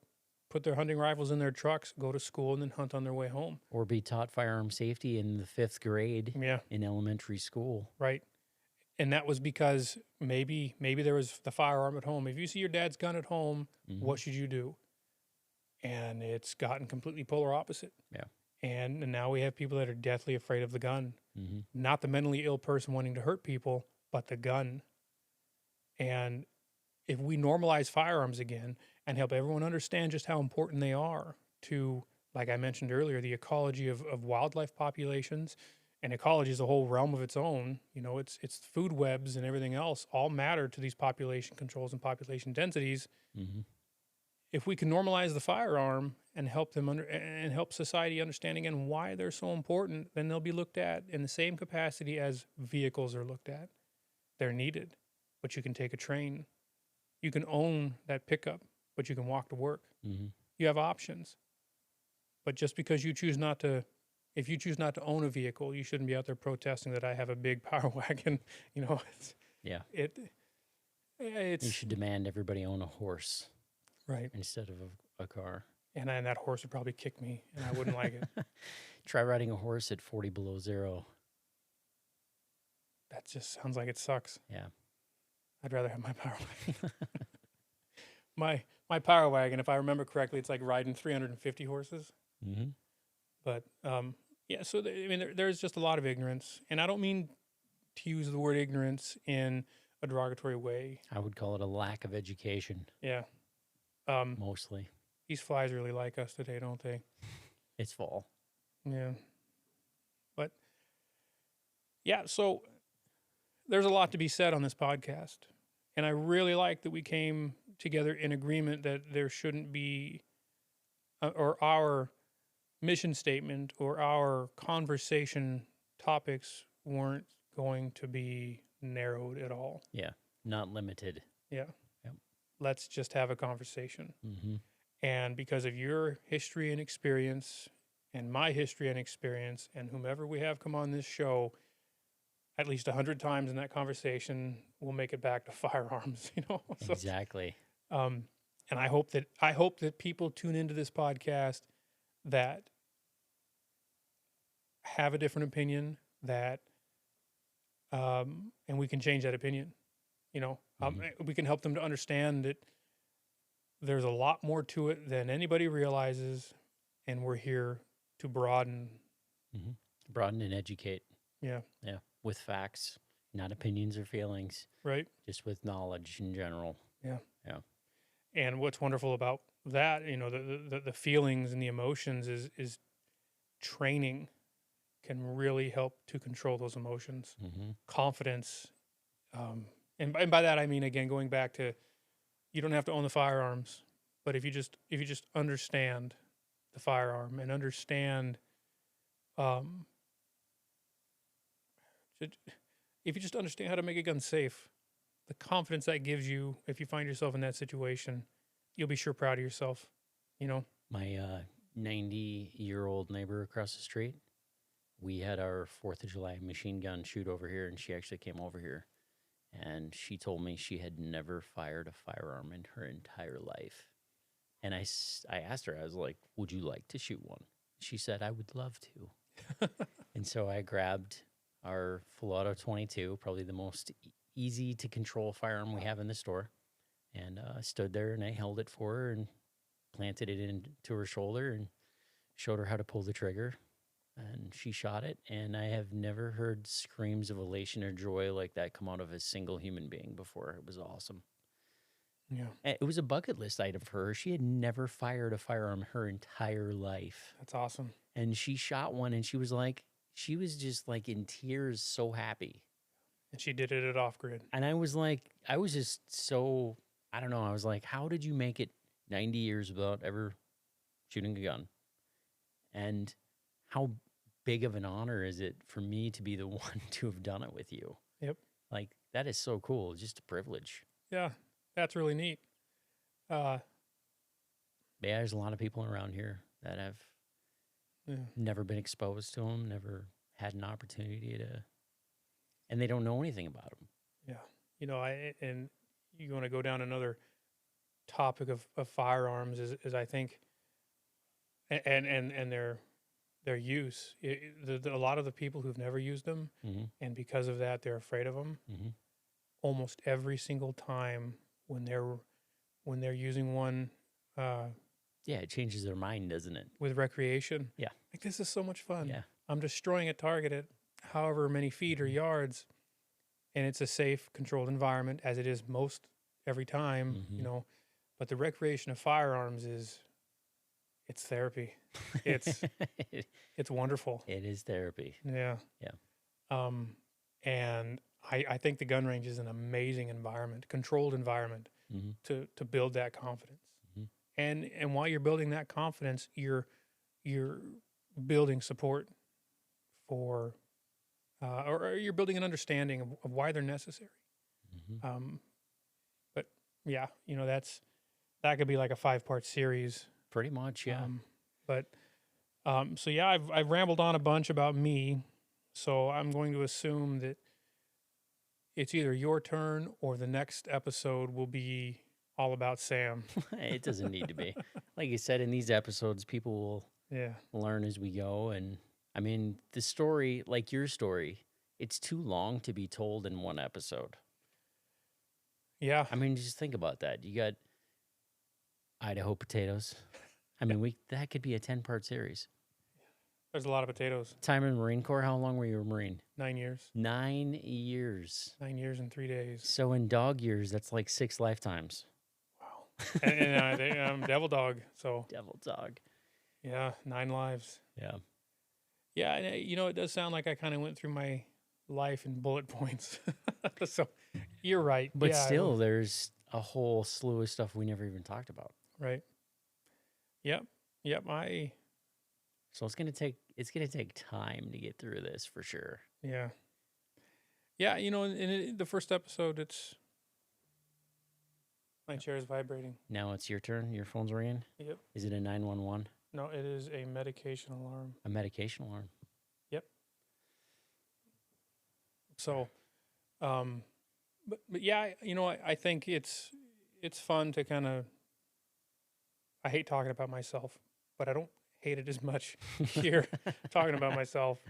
put their hunting rifles in their trucks, go to school, and then hunt on their way home. Or be taught firearm safety in the 5th grade in elementary school. Right. And that was because maybe there was the firearm at home. If you see your dad's gun at home, what should you do? And it's gotten completely polar opposite. Yeah. And now we have people that are deathly afraid of the gun. Mm-hmm. Not the mentally ill person wanting to hurt people, but the gun. And if we normalize firearms again and help everyone understand just how important they are to, like I mentioned earlier, the ecology of wildlife populations, and ecology is a whole realm of its own. It's food webs and everything else all matter to these population controls and population densities. Mm-hmm. If we can normalize the firearm and help them and help society understand again why they're so important, then they'll be looked at in the same capacity as vehicles are looked at. They're needed, but you can take a train. You can own that pickup, but you can walk to work. Mm-hmm. You have options. But just because if you choose not to own a vehicle, you shouldn't be out there protesting that I have a big power wagon. You should demand everybody own a horse. Right. Instead of a car. And that horse would probably kick me, and I wouldn't like it. Try riding a horse at 40 below zero. That just sounds like it sucks. Yeah. I'd rather have my power wagon. my power wagon, if I remember correctly, it's like riding 350 horses. Mm-hmm. But, so there's just a lot of ignorance. And I don't mean to use the word ignorance in a derogatory way. I would call it a lack of education. Yeah. Mostly. These flies really like us today, don't they? It's fall. Yeah. But, so there's a lot to be said on this podcast. And I really like that we came together in agreement that there shouldn't be, or our mission statement or our conversation topics weren't going to be narrowed at all. Yeah. Not limited. Yeah. Yep. Let's just have a conversation. Mm-hmm. And because of your history and experience and my history and experience and whomever we have come on this show, at least 100 times in that conversation, we'll make it back to firearms, So, exactly. And I hope that people tune into this podcast that have a different opinion, that and we can change that opinion. We can help them to understand that there's a lot more to it than anybody realizes, and we're here to broaden. Mm-hmm. Broaden and educate. Yeah. Yeah. With facts, not opinions or feelings. Right. Just with knowledge in general. Yeah. Yeah. And what's wonderful about that, the feelings and the emotions is training can really help to control those emotions. Mm-hmm. Confidence. And by that, I mean, again, going back to, you don't have to own the firearms, but if you just understand the firearm and understand, if you just understand how to make a gun safe, the confidence that gives you, if you find yourself in that situation, you'll be sure proud of yourself, My 90-year-old neighbor across the street, we had our 4th of July machine gun shoot over here, and she actually came over here. And she told me she had never fired a firearm in her entire life. And I asked her, I was like, would you like to shoot one? She said, I would love to. And so I grabbed our full auto 22, probably the most easy to control firearm we have in the store. And I stood there and I held it for her and planted it into her shoulder and showed her how to pull the trigger. And she shot it, and I have never heard screams of elation or joy like that come out of a single human being before. It was awesome. Yeah. It was a bucket list item for her. She had never fired a firearm her entire life. That's awesome. And she shot one, and she was just like in tears, so happy. And she did it at Off Grid. And I was like, I was just so, I don't know. I was like, how did you make it 90 years without ever shooting a gun? And how big of an honor is it for me to be the one to have done it with you? Yep. Like, that is so cool. Just a privilege. Yeah, that's really neat. Yeah, there's a lot of people around here that have never been exposed to them, never had an opportunity to, and they don't know anything about them. Yeah. And you want to go down another topic of firearms is I think, and their use. A lot of the people who've never used them, and because of that, they're afraid of them. Almost every single time when they're using one, yeah, it changes their mind, doesn't it? With recreation. Yeah, like this is so much fun. Yeah, I'm destroying a target at however many feet or yards, and it's a safe, controlled environment, as it is most every time. But the recreation of firearms it's therapy. It's it's wonderful. It is therapy. Yeah. And I think the gun range is an amazing environment, controlled environment to build that confidence. And while you're building that confidence, you're building support for, or you're building an understanding of why they're necessary. But yeah, that could be like a 5-part series. Pretty much, yeah. So yeah, I've rambled on a bunch about me, so I'm going to assume that it's either your turn or the next episode will be all about Sam. It doesn't need to be. Like you said, in these episodes, people will learn as we go. And I mean, the story, like your story, it's too long to be told in one episode. Yeah. I mean, just think about that. You got Idaho potatoes. I mean, that could be a 10-part series. There's a lot of potatoes. Time in the Marine Corps, how long were you a Marine? 9 years. 9 years. 9 years and 3 days. So in dog years, that's like 6 lifetimes. Wow. and devil dog. So devil dog. Yeah, 9 lives. Yeah. Yeah, and it does sound like I kind of went through my life in bullet points. So you're right. But still, there's a whole slew of stuff we never even talked about. Right. Yep. So it's gonna take time to get through this for sure. Yeah. Yeah, in the first episode, my chair is vibrating. Now it's your turn. Your phone's ringing. Yep. Is it a 911? No, it is a medication alarm. A medication alarm. Yep. So, but yeah, I think it's fun to kind of. I hate talking about myself, but I don't hate it as much here talking about myself.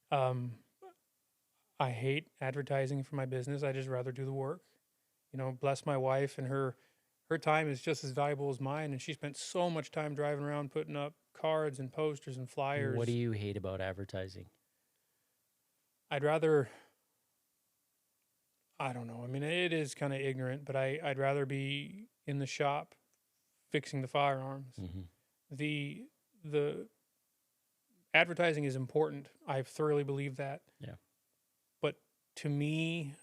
I hate advertising for my business. I just rather do the work. Bless my wife, and her time is just as valuable as mine, and she spent so much time driving around putting up cards and posters and flyers. What do you hate about advertising? I'd rather, I don't know. I mean, it is kind of ignorant, but I'd rather be in the shop fixing the firearms. The advertising is important. I thoroughly believe that. Yeah. But to me,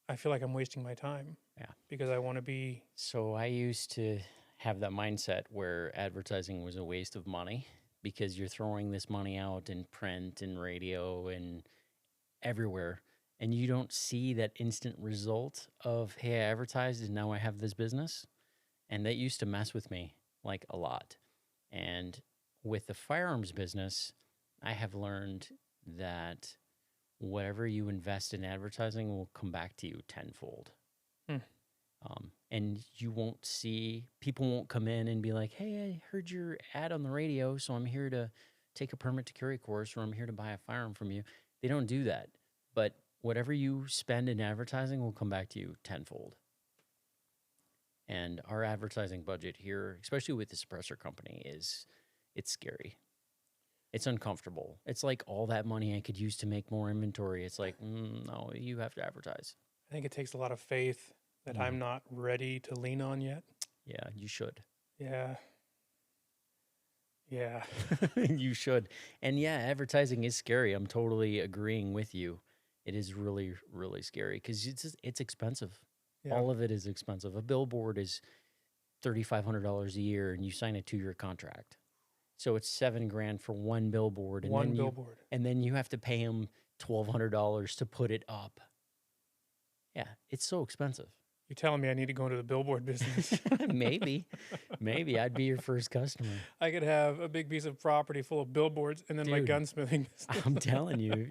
I feel like I'm wasting my time. Yeah. Because I want to be. So I used to have that mindset where advertising was a waste of money because you're throwing this money out in print and radio and everywhere, and you don't see that instant result of, hey, I advertised and now I have this business. And that used to mess with me like a lot. And with the firearms business, I have learned that whatever you invest in advertising will come back to you tenfold. And people won't come in and be like, hey, I heard your ad on the radio, so I'm here to take a permit to carry course, or I'm here to buy a firearm from you. They don't do that. But whatever you spend in advertising will come back to you tenfold. And our advertising budget here, especially with the suppressor company, it's scary. It's uncomfortable. It's like all that money I could use to make more inventory. It's like, no, you have to advertise. I think it takes a lot of faith that I'm not ready to lean on yet. Yeah, you should. Yeah. You should. And yeah, advertising is scary. I'm totally agreeing with you. It is really, really scary because it's expensive. Yeah. All of it is expensive. A billboard is $3,500 a year, and you sign a 2-year contract. So it's $7,000 for one billboard, and One billboard. and then you have to pay them $1,200 to put it up. Yeah, it's so expensive. You're telling me I need to go into the billboard business? Maybe I'd be your first customer. I could have a big piece of property full of billboards, and then my Dude, gunsmithing business. I'm telling you,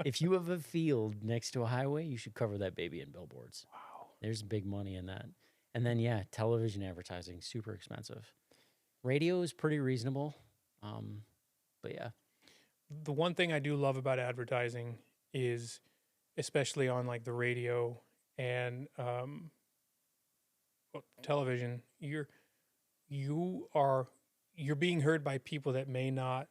if you have a field next to a highway, you should cover that baby in billboards. Wow. There's big money in that. And then, yeah, television advertising, super expensive. Radio is pretty reasonable. But yeah. The one thing I do love about advertising is, especially on like the radio and television, you're being heard by people that may not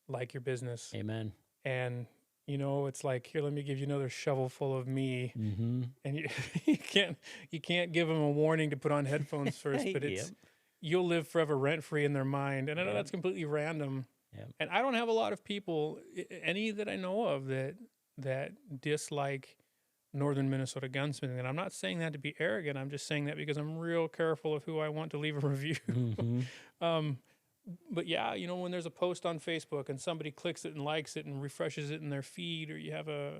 like your business. Amen. And it's like, here, let me give you another shovel full of me. Mm-hmm. And you can't give them a warning to put on headphones first, but it's you'll live forever rent free in their mind. And I know that's completely random. Yep. And I don't have a lot of people, any that I know of, that dislike Northern Minnesota gunsmithing. And I'm not saying that to be arrogant. I'm just saying that because I'm real careful of who I want to leave a review. Mm-hmm. But yeah, when there's a post on Facebook and somebody clicks it and likes it and refreshes it in their feed, or you have a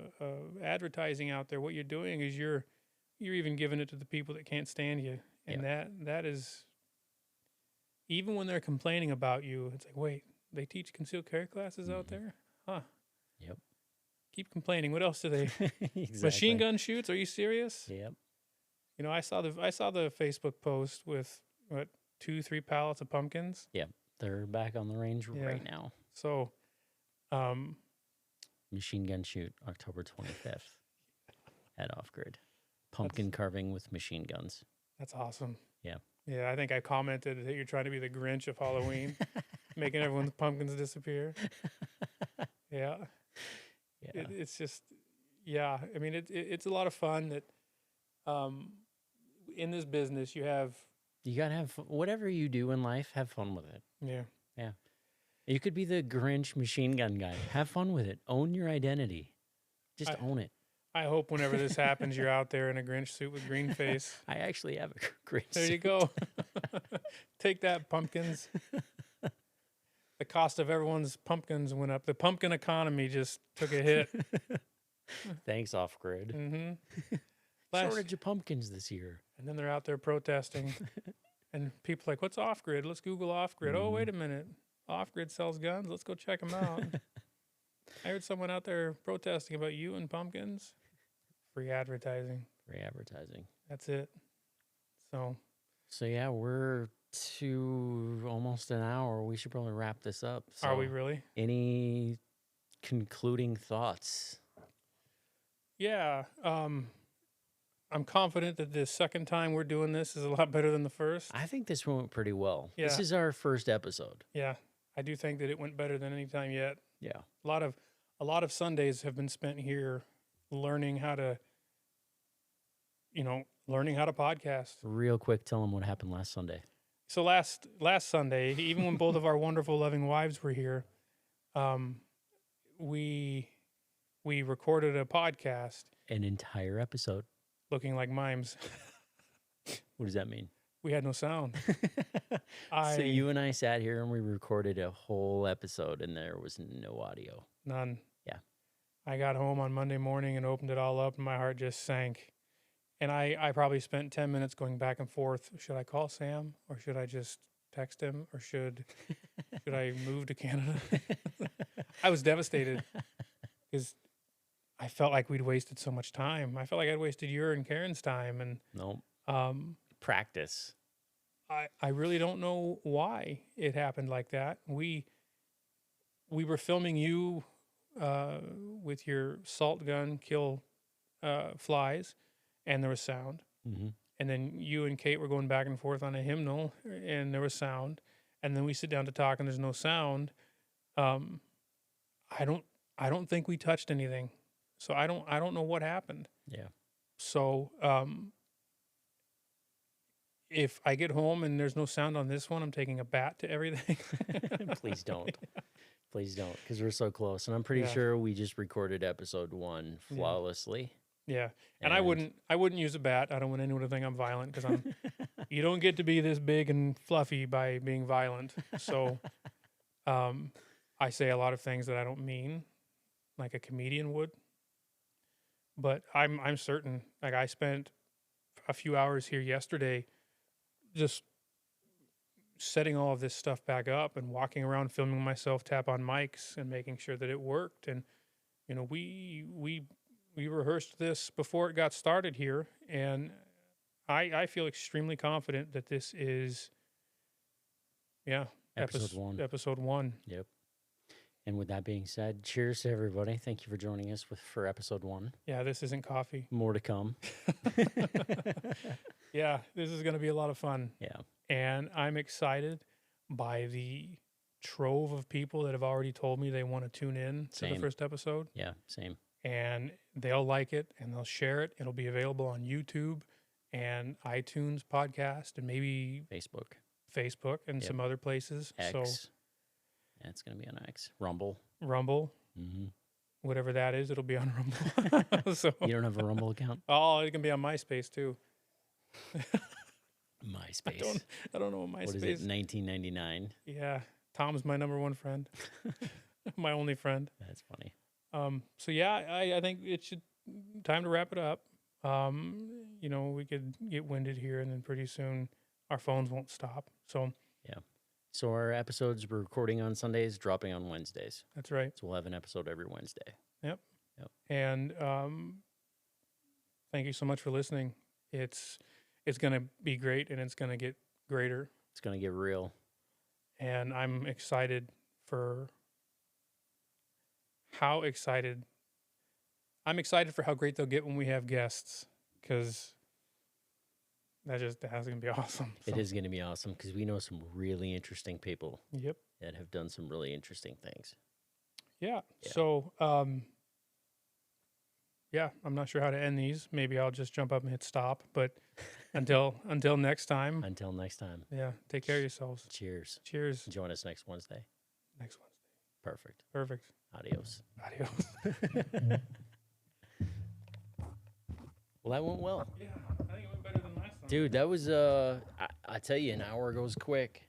advertising out there, what you're doing is you're even giving it to the people that can't stand you. And that is, even when they're complaining about you, it's like, wait, they teach concealed carry classes out there? Huh. Yep. Keep complaining. What else do they? Exactly. Machine gun shoots? Are you serious? Yep. I saw the Facebook post with 2-3 pallets of pumpkins. Yep. They're back on the range right now. So, machine gun shoot October 25th at Off Grid. Pumpkin carving with machine guns. That's awesome. Yeah. Yeah, I think I commented that you're trying to be the Grinch of Halloween, making everyone's pumpkins disappear. Yeah. Yeah. It's just, I mean, it's a lot of fun that in this business you got to have whatever you do in life, have fun with it. Yeah. Yeah. You could be the Grinch machine gun guy. Have fun with it. Own your identity. Just own it. I hope whenever this happens, you're out there in a Grinch suit with green face. I actually have a Grinch There suit. you go. Take that, pumpkins. The cost of everyone's pumpkins went up. The pumpkin economy just took a hit. Thanks, Off Grid. Mm-hmm. Shortage of pumpkins this year. And then they're out there protesting. And people are like, what's Off Grid? Let's Google Off Grid. Oh, wait a minute. Off Grid sells guns. Let's go check them out. I heard someone out there protesting about you and pumpkins. Free advertising. Free advertising. That's it. So yeah, we're to almost an hour. We should probably wrap this up. So are we really? Any concluding thoughts? Yeah. I'm confident that the second time we're doing this is a lot better than the first. I think this went pretty well. Yeah. This is our first episode. Yeah. I do think that it went better than any time yet. Yeah. A lot of Sundays have been spent here learning how to podcast. Real quick, tell them what happened last Sunday. So last Sunday, even when both of our wonderful loving wives were here, we recorded a podcast. An entire episode. Looking like mimes. What does that mean? We had no sound. So you and I sat here and we recorded a whole episode and there was no audio. None. Yeah. I got home on Monday morning and opened it all up and my heart just sank. And I probably spent 10 minutes going back and forth. Should I call Sam or should I just text him or should I move to Canada? I was devastated because I felt like we'd wasted so much time. I felt like I'd wasted your and Karen's time. And nope. Practice. I really don't know why it happened like that. We were filming you with your salt gun kill flies, and there was sound. Mm-hmm. And then you and Kate were going back and forth on a hymnal, and there was sound. And then we sit down to talk, and there's no sound. I don't think we touched anything. So I don't know what happened. Yeah. So if I get home and there's no sound on this one, I'm taking a bat to everything. Please don't. Please don't, because we're so close. And I'm pretty sure we just recorded episode 1 flawlessly. Yeah. And I wouldn't use a bat. I don't want anyone to think I'm violent because I'm you don't get to be this big and fluffy by being violent. So I say a lot of things that I don't mean, like a comedian would. But I'm certain, like I spent a few hours here yesterday just setting all of this stuff back up and walking around filming myself tap on mics and making sure that it worked. And you know, we rehearsed this before it got started here, and I feel extremely confident that this is episode 1. Yep. And with that being said, cheers to everybody. Thank you for joining us for episode 1. Yeah, this isn't coffee. More to come. Yeah, this is going to be a lot of fun. Yeah. And I'm excited by the trove of people that have already told me they want to tune in to the first episode. Yeah, same. And they'll like it and they'll share it. It'll be available on YouTube and iTunes podcast and maybe Facebook and some other places. X. So yeah, it's going to be on X. Rumble. Mm-hmm. Whatever that is, it'll be on Rumble. So you don't have a Rumble account? Oh, it can be on MySpace too. MySpace. I don't know what MySpace. What is it? 1999. Yeah, Tom's my number one friend. My only friend. That's funny. So yeah, I think it should time to wrap it up. You know, we could get winded here, and then pretty soon our phones won't stop. So yeah. So our episodes we're recording on Sundays, dropping on Wednesdays. That's right. So we'll have an episode every Wednesday. Yep. And thank you so much for listening. It's gonna be great, and it's gonna get greater. It's gonna get real. And I'm excited for how excited. I'm excited for how great they'll get when we have guests, because that's going to be awesome. So. It is going to be awesome because we know some really interesting people. Yep. That have done some really interesting things. Yeah. So, yeah, I'm not sure how to end these. Maybe I'll just jump up and hit stop. But until next time. Until next time. Yeah. Take care of yourselves. Cheers. Cheers. Join us next Wednesday. Next Wednesday. Perfect. Adios. Well, that went well. Yeah, I think it went better than last time. Dude, that was, I tell you, an hour goes quick.